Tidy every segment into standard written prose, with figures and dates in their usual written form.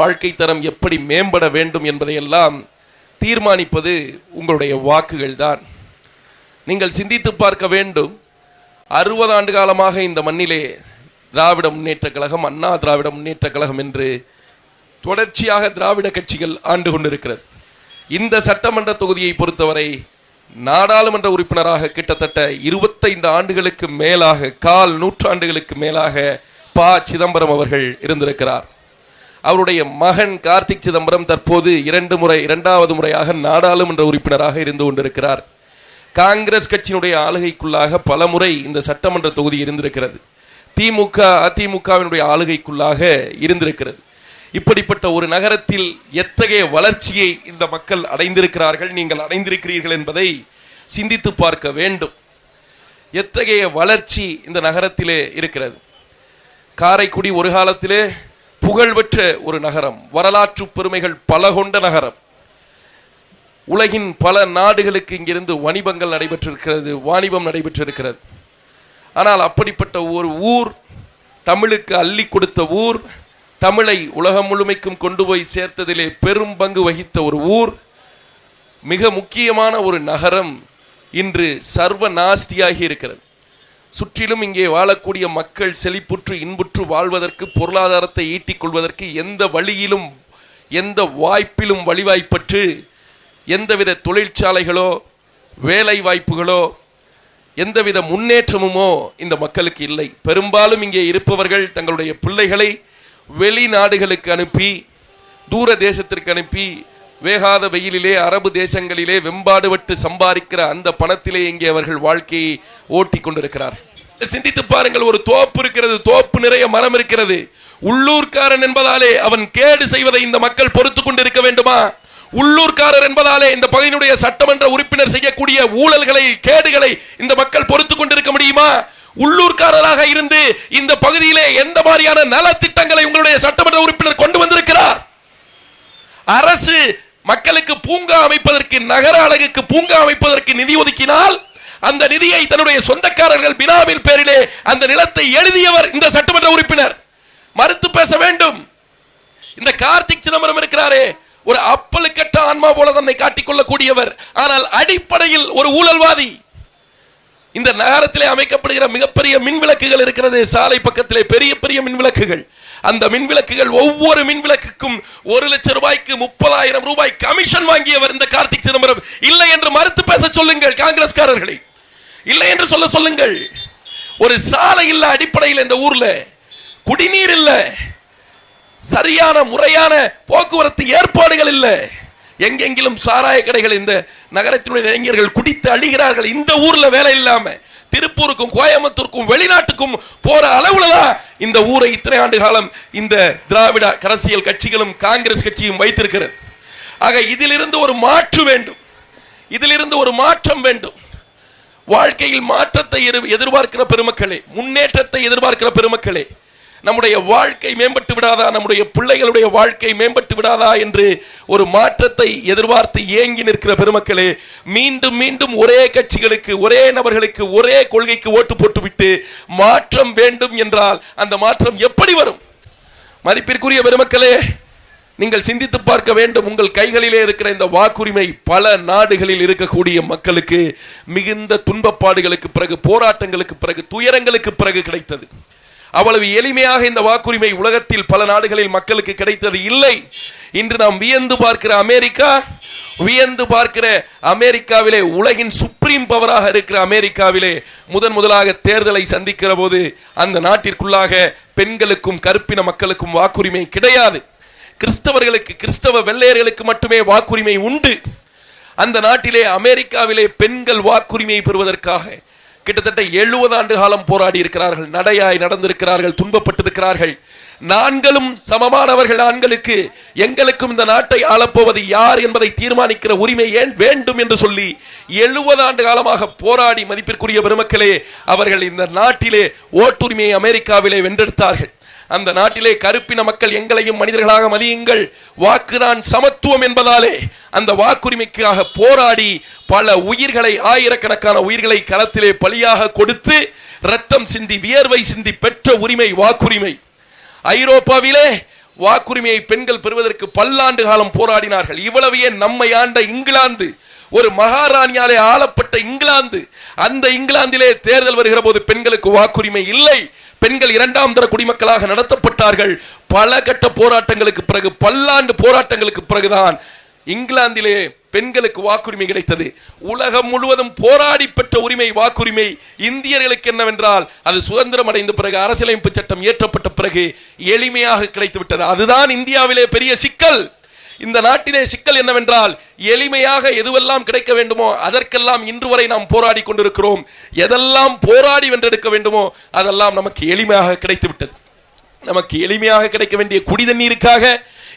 வாழ்க்கை தரம் எப்படி மேம்பட வேண்டும் என்பதையெல்லாம் தீர்மானிப்பது உங்களுடைய வாக்குகள் தான். நீங்கள் சிந்தித்து பார்க்க வேண்டும். 60 ஆண்டு காலமாக இந்த மண்ணிலே திராவிட முன்னேற்ற கழகம், அண்ணா திராவிட முன்னேற்ற கழகம் என்று தொடர்ச்சியாக திராவிட கட்சிகள் ஆண்டு கொண்டிருக்கிறது. இந்த சட்டமன்ற தொகுதியை பொறுத்தவரை நாடாளுமன்ற உறுப்பினராக கிட்டத்தட்ட 25 ஆண்டுகளுக்கு மேலாக, கால் நூற்றாண்டுகளுக்கு மேலாக ப. சிதம்பரம் அவர்கள் இருந்திருக்கிறார். அவருடைய மகன் கார்த்திக் சிதம்பரம் தற்போது 2வது முறையாக நாடாளுமன்ற உறுப்பினராக இருந்து கொண்டிருக்கிறார். காங்கிரஸ் கட்சியினுடைய ஆளுகைக்குள்ளாக பல முறை இந்த சட்டமன்ற தொகுதி இருந்திருக்கிறது. திமுக அதிமுகவினுடைய ஆளுகைக்குள்ளாக இருந்திருக்கிறது. இப்படிப்பட்ட ஒரு நகரத்தில் எத்தகைய வளர்ச்சியை இந்த மக்கள் அடைந்திருக்கிறார்கள், நீங்கள் அடைந்திருக்கிறீர்கள் என்பதை சிந்தித்து பார்க்க வேண்டும். எத்தகைய வளர்ச்சி இந்த நகரத்திலே இருக்கிறது. காரைக்குடி ஒரு காலத்திலே புகழ்பெற்ற ஒரு நகரம், வரலாற்று பெருமைகள் பல கொண்ட நகரம். உலகின் பல நாடுகளுக்கு இங்கிருந்து வணிபங்கள் நடைபெற்றிருக்கிறது, வாணிபம் நடைபெற்றிருக்கிறது. ஆனால் அப்படிப்பட்ட ஒரு ஊர், தமிழுக்கு அள்ளி கொடுத்த ஊர், தமிழை உலகம் முழுமைக்கும் கொண்டு போய் சேர்த்ததிலே பெரும் பங்கு வகித்த ஒரு ஊர், மிக முக்கியமான ஒரு நகரம் இன்று சர்வ நாஸ்தியாகி இருக்கிறது. சுற்றிலும் இங்கே வாழக்கூடிய மக்கள் செழிப்புற்று இன்புற்று வாழ்வதற்கு, பொருளாதாரத்தை ஈட்டிக் கொள்வதற்கு எந்த வழியிலும் எந்த வாய்ப்பிலும் வழிவாய்ப்பற்று எந்தவித தொழிற்சாலைகளோ வேலை வாய்ப்புகளோ எந்தவித முன்னேற்றமுமோ இந்த மக்களுக்கு இல்லை. பெரும்பாலும் இங்கே இருப்பவர்கள் தங்களுடைய பிள்ளைகளை வெளிநாடுகளுக்கு அனுப்பி, தூர தேசத்திற்கு அனுப்பி, வேகாத வெயிலிலே அரபு தேசங்களிலே வெம்பாடுபட்டு சம்பாதிக்கிற அந்த பணத்திலே இங்கே அவர்கள் வாழ்க்கையை ஓட்டி கொண்டிருக்கிறார். சிந்தித்து பாருங்கள். ஒரு தோப்பு இருக்கிறது, தோப்பு நிறைய மரம் இருக்கிறது. உள்ளூர்காரன் என்பதாலே அவன் கேடு செய்வதை இந்த மக்கள் பொறுத்து கொண்டிருக்க வேண்டுமா? உள்ளூர்காரர் என்பதாலே இந்த பகுதியினுடைய சட்டமன்ற உறுப்பினர் செய்யக்கூடிய ஊழல்களை, கேடுகளை இந்த மக்கள் பொறுத்து கொண்டிருக்க முடியுமா? உள்ளூர்காரராக இருந்து இந்த பகுதியிலே எந்த மாதிரியான நலத்திட்டங்களை உங்களுடைய சட்டமன்ற உறுப்பினர் கொண்டு வந்திருக்கிறார்? அரசு மக்களுக்கு பூங்கா அமைப்பதற்கு, நகர அழகுக்கு பூங்கா அமைப்பதற்கு நிதி ஒதுக்கினால் அந்த நிதியை தன்னுடைய சொந்தக்காரர்கள் பினாமில் பேரிலே அந்த நிலத்தை எழுதியவர் இந்த சட்டமன்ற உறுப்பினர். மறுத்து பேச வேண்டும். இந்த கார்த்திக் சிதம்பரம் இருக்கிறாரே, ஒரு அப்பலுக்கட்ட ஆன்மா போல தன்னை காட்டிக்கொள்ளக்கூடியவர், ஆனால் அடிப்படையில் ஒரு ஊழல்வாதி. இந்த நகரத்திலே அமைக்கப்படுகிற மிகப்பெரிய மின் விளக்குகள் இருக்கிறது, சாலை பக்கத்திலே பெரிய பெரிய மின் விளக்குகள். அந்த மின் விளக்குகள், ஒவ்வொரு மின் விளக்குக்கும் 1 லட்சம் ரூபாய்க்கு 30,000 ரூபாய் கமிஷன் வாங்கியவர் இந்த கார்த்திக் சிதம்பரம். இல்லை என்று மறுத்து பேச சொல்லுங்கள் காங்கிரஸ்காரர்களை, இல்லை என்று சொல்ல சொல்லுங்கள். ஒரு சாலை இல்ல, அடிப்படையில் இந்த ஊர்ல குடிநீர் இல்ல, சரியான முறையான போக்குவரத்து ஏற்பாடுகள் இல்லை. எங்கெங்கிலும் சாராய கடைகள், இந்த நகரத்தினுடைய இளைஞர்கள் குடித்து அழிகிறார்கள். இந்த ஊர்ல வேலை இல்லாம திருப்பூருக்கும் கோயம்புத்தூருக்கும் வெளிநாட்டுக்கும் போற அளவுலதான் இந்த ஊரை இத்தனை ஆண்டு காலம் இந்த திராவிட அரசியல் கட்சிகளும் காங்கிரஸ் கட்சியும் வைத்திருக்கிறது. ஆக இதிலிருந்து ஒரு மாற்று வேண்டும், இதிலிருந்து ஒரு மாற்றம் வேண்டும். வாழ்க்கையில் மாற்றத்தை எதிர்பார்க்கிற பெருமக்களே, முன்னேற்றத்தை எதிர்பார்க்கிற பெருமக்களே, நம்முடைய வாழ்க்கை மேம்பட்டு விடாதா, நம்முடைய பிள்ளைகளுடைய வாழ்க்கை மேம்பட்டு விடாதா என்று ஒரு மாற்றத்தை எதிர்பார்த்து ஏங்கி நிற்கிற பெருமக்களே, மீண்டும் மீண்டும் ஒரே கட்சிகளுக்கு, ஒரே நபர்களுக்கு, ஒரே கொள்கைக்கு ஓட்டு போட்டுவிட்டு மாற்றம் வேண்டும் என்றால் அந்த மாற்றம் எப்படி வரும்? மதிப்பிற்குரிய பெருமக்களே, நீங்கள் சிந்தித்து பார்க்க வேண்டும். உங்கள் கைகளிலே இருக்கிற இந்த வாக்குரிமை பல நாடுகளில் இருக்கக்கூடிய மக்களுக்கு மிகுந்த துன்பப்பாடுகளுக்கு பிறகு, போராட்டங்களுக்கு பிறகு, துயரங்களுக்கு பிறகு கிடைத்தது. அவ்வளவு எளிமையாக இந்த வாக்குரிமை உலகத்தில் பல நாடுகளில் மக்களுக்கு கிடைத்தது இல்லை. இன்று நாம் வியந்து பார்க்கிற அமெரிக்கா, வியந்து பார்க்கிற அமெரிக்காவிலே, உலகின் சுப்ரீம் பவராக இருக்கிற அமெரிக்காவிலே முதலாக தேர்தலை சந்திக்கிற போது அந்த நாட்டிற்குள்ளாக பெண்களுக்கும் கருப்பின மக்களுக்கும் வாக்குரிமை கிடையாது. கிறிஸ்தவர்களுக்கு, கிறிஸ்தவ வெள்ளையர்களுக்கு மட்டுமே வாக்குரிமை உண்டு. அந்த நாட்டிலே, அமெரிக்காவிலே பெண்கள் வாக்குரிமையை பெறுவதற்காக கிட்டத்தட்ட 70 ஆண்டு காலம் போராடி இருக்கிறார்கள், நடையாய் நடந்திருக்கிறார்கள், துன்பப்பட்டிருக்கிறார்கள். நான்களும் சமமானவர்கள் ஆண்களுக்கு. எங்களுக்கும் இந்த நாட்டை ஆளப்போவது யார் என்பதை தீர்மானிக்கிற உரிமை ஏன் வேண்டும் என்று சொல்லி 70 ஆண்டு காலமாக போராடி, மதிப்பிற்குரிய பெருமக்களே, அவர்கள் இந்த நாட்டிலே ஓட்டுரிமையை அமெரிக்காவிலே வென்றெடுத்தார்கள். அந்த நாட்டிலே கருப்பின மக்கள் எங்களையும் மனிதர்களாக மதியுங்கள், வாக்குதான் சமத்துவம் என்பதாலே அந்த வாக்குரிமைக்காக போராடி பல உயிர்களை, ஆயிரக்கணக்கான உயிர்களை களத்திலே பலியாக கொடுத்து ரத்தம் சிந்தி, வியர்வை சிந்தி பெற்ற உரிமை வாக்குரிமை. ஐரோப்பாவிலே வாக்குரிமையை பெண்கள் பெறுவதற்கு பல்லாண்டு காலம் போராடினார்கள். இவ்வளவையே நம்மை ஆண்ட இங்கிலாந்து, ஒரு மகாராணியாலே ஆளப்பட்ட இங்கிலாந்து, அந்த இங்கிலாந்திலே தேர்தல் வருகிற போது பெண்களுக்கு வாக்குரிமை இல்லை. பெண்கள் இரண்டாம் தர குடிமக்களாக நடத்தப்பட்டார்கள். பல கட்ட போராட்டங்களுக்கு பிறகு, பல்லாண்டு போராட்டங்களுக்கு பிறகுதான் இங்கிலாந்திலே பெண்களுக்கு வாக்குரிமை கிடைத்தது. உலகம் முழுவதும் போராடி பெற்ற உரிமை வாக்குரிமை இந்தியர்களுக்கு என்னவென்றால் அது சுதந்திரம் அடைந்த பிறகு, அரசியலமைப்பு சட்டம் இயற்றப்பட்ட பிறகு எளிமையாக கிடைத்து விட்டது. அதுதான் இந்தியாவிலே பெரிய சிக்கல். இந்த நாட்டிலே சிக்கல் என்னவென்றால், எளிமையாக எதுவெல்லாம் கிடைக்க வேண்டுமோ அதற்கெல்லாம் இன்று வரை நாம் போராடி கொண்டிருக்கிறோம். எதெல்லாம் போராடி வென்றெடுக்க வேண்டுமோ அதெல்லாம் நமக்கு எளிமையாக கிடைத்து விட்டது. நமக்கு எளிமையாக கிடைக்க வேண்டிய குடிதண்ணீருக்காக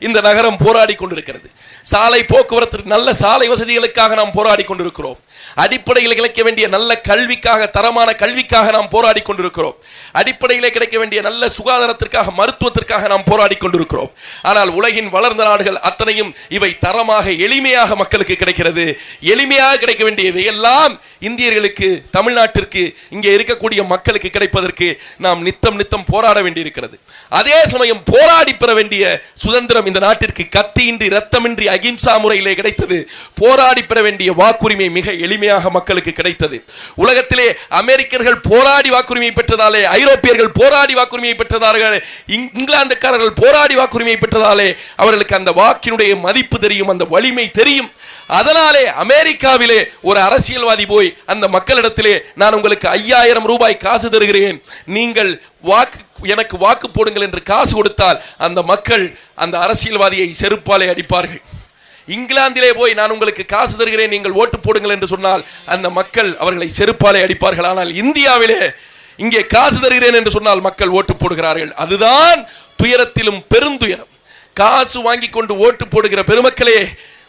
இந்த நகரம் போராடி கொண்டிருக்கிறது. சாலை போக்குவரத்து, நல்ல சாலை வசதிகளுக்காக நாம் போராடி கொண்டிருக்கிறோம். அடிப்படையில் கிடைக்க வேண்டிய நல்ல கல்விக்காக, தரமான கல்விக்காக நாம் போராடி கொண்டிருக்கிறோம். அடிப்படையிலே கிடைக்க வேண்டிய நல்ல சுகாதாரத்திற்காக, மருத்துவத்திற்காக நாம் போராடி கொண்டிருக்கிறோம். ஆனால் உலகின் வளர்ந்த நாடுகள் அத்தனையும் இவை தரமாக, எளிமையாக மக்களுக்கு கிடைக்கிறது. எளிமையாக கிடைக்க வேண்டியவை எல்லாம் இந்தியர்களுக்கு, தமிழ்நாட்டிற்கு, இங்கே இருக்கக்கூடிய மக்களுக்கு கிடைப்பதற்கு நாம் நித்தம் நித்தம் போராட வேண்டியிருக்கிறது. அதே சமயம் போராடி பெற வேண்டிய சுதந்திரம் இந்த நாட்டிற்கு கத்தியின்றி, ரத்தமின்றி, அகிம்சா முறையிலே கிடைத்தது. போராடி பெற வேண்டிய வாக்குரிமை மிக எளிமையாக மக்களுக்கு கிடைத்தது. உலகத்திலே அமெரிக்கர்கள் போராடி வாக்குரிமை பெற்றதாலே, ஐரோப்பியர்கள் போராடி வாக்குரிமை பெற்றதாலே, இங்கிலாந்துக்காரர்கள் போராடி வாக்குரிமை பெற்றதாலே அவர்களுக்கு அந்த வாக்கினுடைய மதிப்பு தெரியும், அந்த வலிமை தெரியும். அதனாலே அமெரிக்காவிலே ஒரு அரசியல்வாதி போய் அந்த மக்களிடத்திலே, நான் உங்களுக்கு 5000 ரூபாய் காசு தருகிறேன், நீங்கள் எனக்கு வாக்கு போடுங்கள் என்று காசு கொடுத்தால் அந்த மக்கள் அந்த அரசியல்வாதியை செருப்பாலே அடிப்பார்கள். இங்கிலாந்திலே போய் நான் உங்களுக்கு காசு தருகிறேன், நீங்கள் ஓட்டு போடுங்கள் என்று சொன்னால் அந்த மக்கள் அவர்களை செருப்பாலே அடிப்பார்கள். ஆனால் இந்தியாவிலே இங்கே காசு தருகிறேன் என்று சொன்னால் மக்கள் ஓட்டு போடுகிறார்கள். அதுதான் துயரத்திலும் பெருந்துயரம். காசு வாங்கி கொண்டு ஓட்டு போடுகிற பெருமக்களே,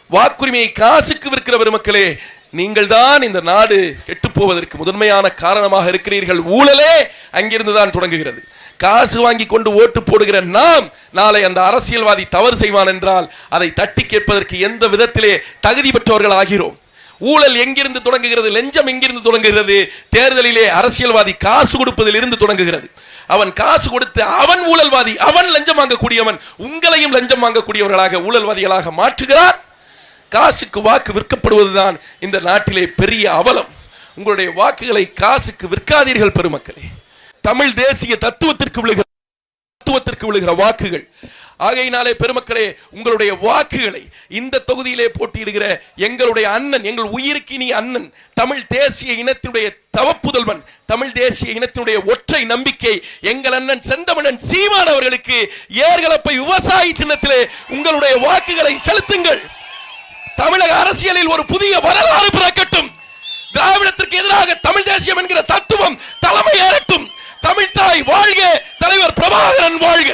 வாக்குரிமையை காசுக்கு விற்கிற பெருமக்களே, நீங்கள் தான் இந்த நாடு கெட்டு போவதற்கு முதன்மையான காரணமாக இருக்கிறீர்கள். ஊழலே அங்கிருந்து தான் தொடங்குகிறது. காசு வாங்கி கொண்டு ஓட்டு போடுகிற நாம், நாளை அந்த அரசியல்வாதி தவறு செய்வான் என்றால் அதை தட்டி கேட்பதற்கு எந்த விதத்திலே தகுதி பெற்றவர்கள் ஆகிறோம்? ஊழல் எங்கிருந்து தொடங்குகிறது? லஞ்சம் எங்கிருந்து தொடங்குகிறது? தேர்தலிலே அரசியல்வாதி காசு கொடுப்பதில் இருந்து தொடங்குகிறது. அவன் காசு கொடுத்து அவன் ஊழல்வாதி, அவன் லஞ்சம் வாங்கக்கூடியவன், உங்களையும் லஞ்சம் வாங்கக்கூடியவர்களாக, ஊழல்வாதிகளாக மாற்றுகிறார். காசுக்கு வாக்கு விற்கப்படுவதுதான் இந்த நாட்டிலே பெரிய அவலம். உங்களுடைய வாக்குகளை காசுக்கு விற்காதீர்கள் பெருமக்களே. தமிழ் தேசிய தத்துவத்திற்கு விழுகிற வாக்குகள். ஆகையினாலே பெருமக்களே, உங்களுடைய வாக்குகளை இந்த தொகுதியிலே போட்டியிடுகிற எங்களுடைய அண்ணன், எங்கள் உயிருக்கினி அண்ணன், தமிழ் தேசிய இனத்தினுடைய தவப்புதல்வன், தமிழ் தேசிய இனத்தினுடைய ஒற்றை நம்பிக்கை எங்கள் அண்ணன் செந்தமிழன் சீமான் அவர்களுக்கு ஏர்கலப்பை விவசாயி சின்னத்திலே உங்களுடைய வாக்குகளை செலுத்துங்கள். தமிழக அரசியலில் ஒரு புதிய வரலாறு பிறக்கட்டும். திராவிடத்திற்கு எதிராக தமிழ் தேசியம் என்கிற தத்துவம் தலைமை ஏறட்டும். தமிழ் தாய் வாழ்க, தலைவர் பிரபாகரன் வாழ்க.